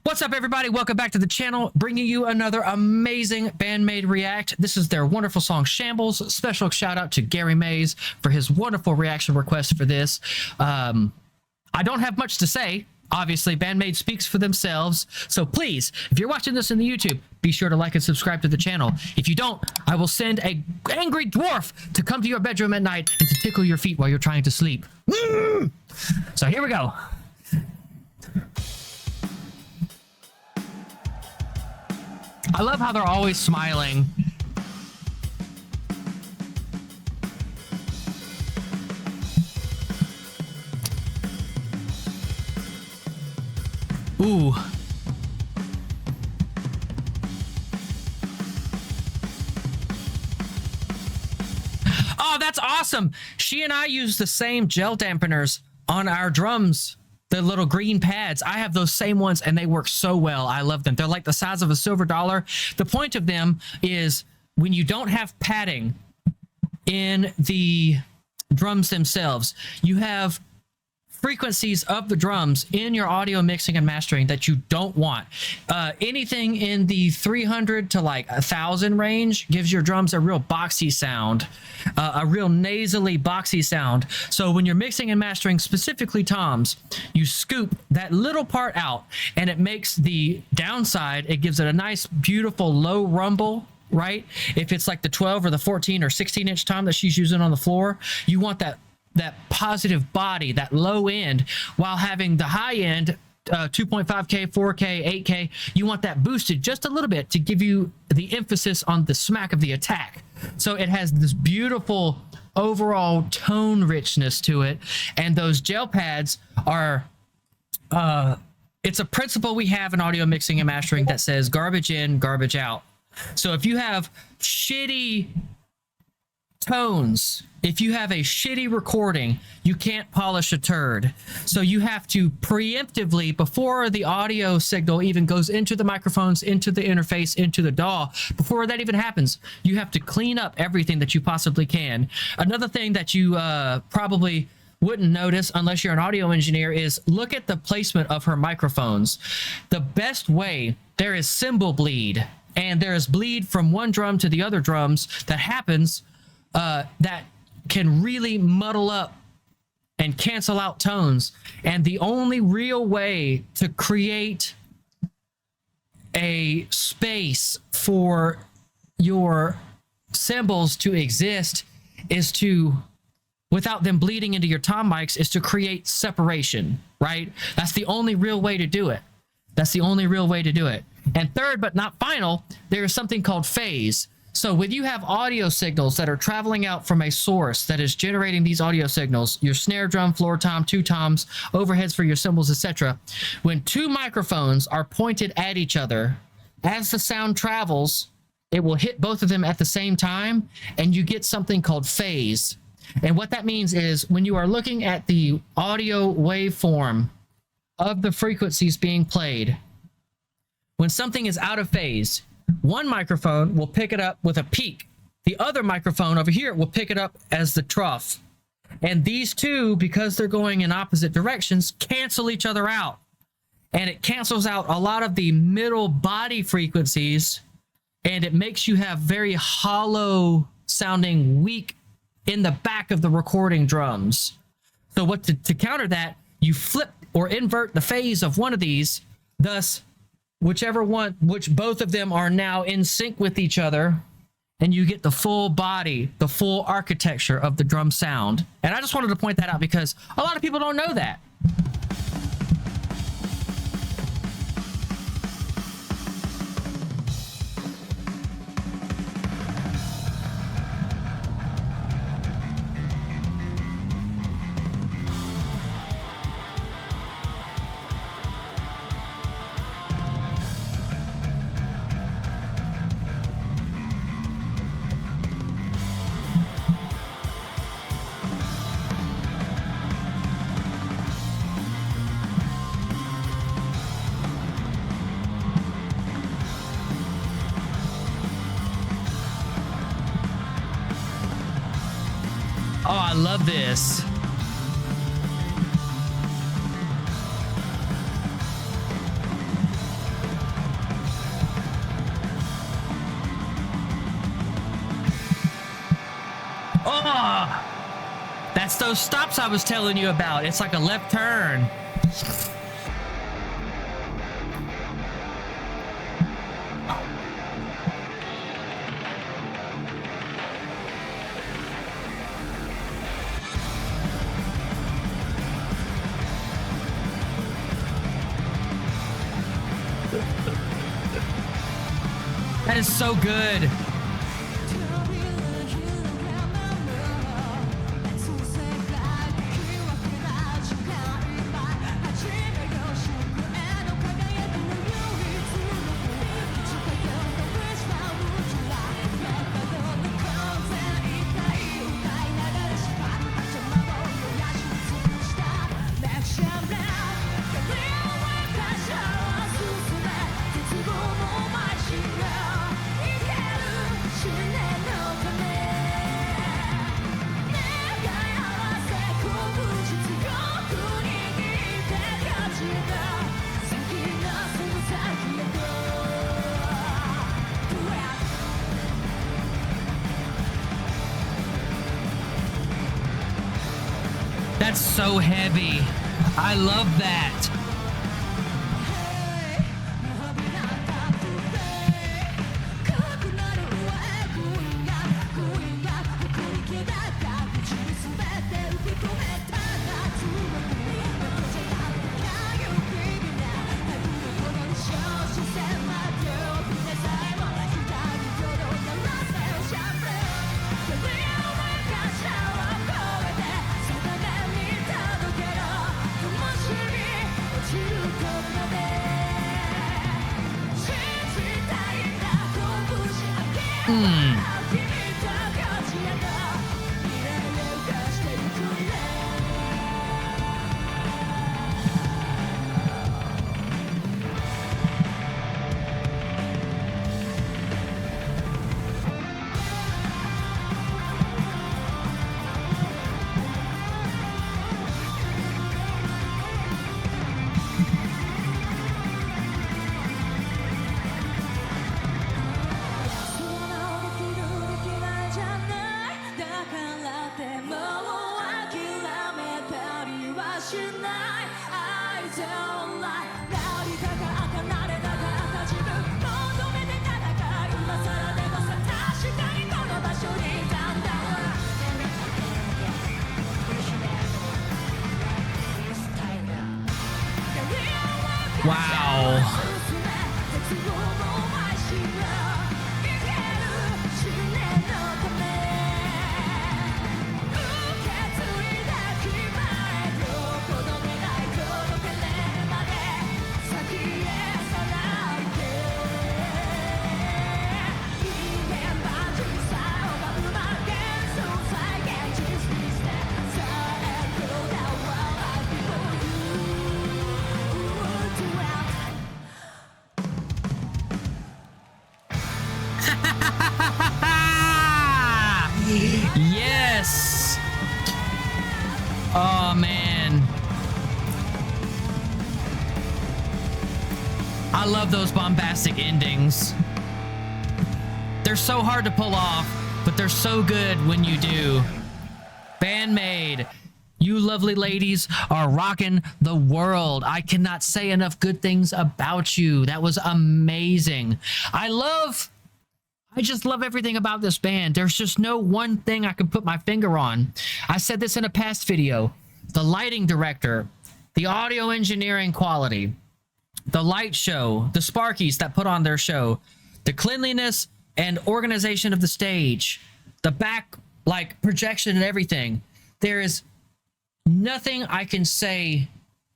What's up, everybody? Welcome back to the channel, bringing you another amazing Bandmaid React. This is their wonderful song, Shambles. Special shout out to Gary Mays for his wonderful reaction request for this. I don't have much to say. Obviously, Bandmaid speaks for themselves. So please, if you're watching this in the YouTube, be sure to like and subscribe to the channel. If you don't, I will send a angry dwarf to come to your bedroom at night and to tickle your feet while you're trying to sleep. So here we go. I love how they're always smiling. Ooh. Oh, that's awesome. She and I use the same gel dampeners on our drums. The little green pads, I have those same ones and they work so well. I love them. They're like the size of a silver dollar. The point of them is when you don't have padding in the drums themselves, you have frequencies of the drums in your audio mixing and mastering that you don't want. Anything in the 300 to like 1,000 range gives your drums a real boxy sound, a real nasally boxy sound. So when you're mixing and mastering, specifically toms, you scoop that little part out and it makes the downside, it gives it a nice, beautiful low rumble. Right? If it's like the 12 or the 14 or 16-inch tom that she's using on the floor, you want that positive body, that low end, while having the high end, 2.5K, 4K, 8K, you want that boosted just a little bit to give you the emphasis on the smack of the attack. So it has this beautiful overall tone richness to it. And those gel pads are, it's a principle we have in audio mixing and mastering that says garbage in, garbage out. So if you have shitty tones, if you have a shitty recording, you can't polish a turd. So you have to preemptively, before the audio signal even goes into the microphones, into the interface, into the DAW, before that even happens, you have to clean up everything that you possibly can. Another thing that you probably wouldn't notice unless you're an audio engineer is look at the placement of her microphones. The best way, there is cymbal bleed, and there is bleed from one drum to the other drums that happens that can really muddle up and cancel out tones. And the only real way to create a space for your cymbals to exist is to, without them bleeding into your tom mics, is to create separation, right? That's the only real way to do it. That's the only real way to do it. And third, but not final, there is something called phase. So when you have audio signals that are traveling out from a source that is generating these audio signals, your snare drum, floor tom, two toms, overheads for your cymbals, etc., when two microphones are pointed at each other, as the sound travels, it will hit both of them at the same time, and you get something called phase. And what that means is when you are looking at the audio waveform of the frequencies being played, when something is out of phase, one microphone will pick it up with a peak. The other microphone over here will pick it up as the trough. And these two, because they're going in opposite directions, cancel each other out. And it cancels out a lot of the middle body frequencies, and it makes you have very hollow sounding weak in the back of the recording drums. So what to counter that, you flip or invert the phase of one of these, thus whichever one, which both of them are now in sync with each other, and you get the full body, the full architecture of the drum sound. And I just wanted to point that out because a lot of people don't know that. Oh, I love this. That's those stops I was telling you about. It's like a left turn. That is so good. That's so heavy. I love that. Wow. Yes. Oh man. I love those bombastic endings. They're so hard to pull off, but they're so good when you do. Bandmaid, you lovely ladies are rocking the world. I cannot say enough good things about you. That was amazing. I just love everything about this band. There's just no one thing I can put my finger on. I said this in a past video. The lighting director, the audio engineering quality, the light show, the Sparkies that put on their show, the cleanliness and organization of the stage, the back projection and everything. There is nothing I can say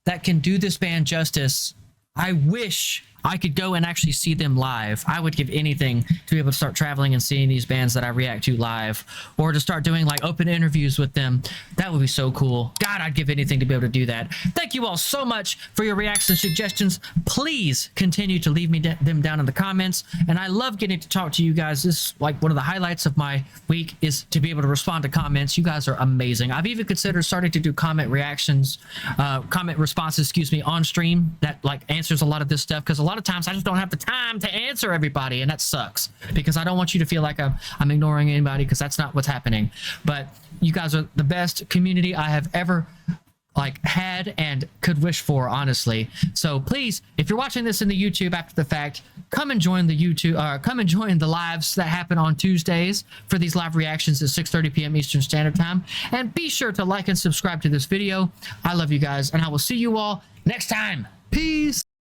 that can do this band justice. I wish I could go and actually see them live. I would give anything to be able to start traveling and seeing these bands that I react to live, or to start doing like open interviews with them. That would be so cool. God, I'd give anything to be able to do that. Thank you all so much for your reactions and suggestions. Please continue to leave me them down in the comments. And I love getting to talk to you guys. This is like one of the highlights of my week, is to be able to respond to comments. You guys are amazing. I've even considered starting to do comment responses, on stream that like answers a lot of this stuff, because a lot lot of times I just don't have the time to answer everybody, and that sucks because I don't want you to feel like I'm ignoring anybody, because that's not what's happening. But you guys are the best community I have ever had and could wish for, honestly. So please, if you're watching this in the YouTube after the fact, come and join the come and join the lives that happen on Tuesdays for these live reactions at 6:30 p.m. Eastern Standard Time. And be sure to like and subscribe to this video. I love you guys, and I will see you all next time. Peace.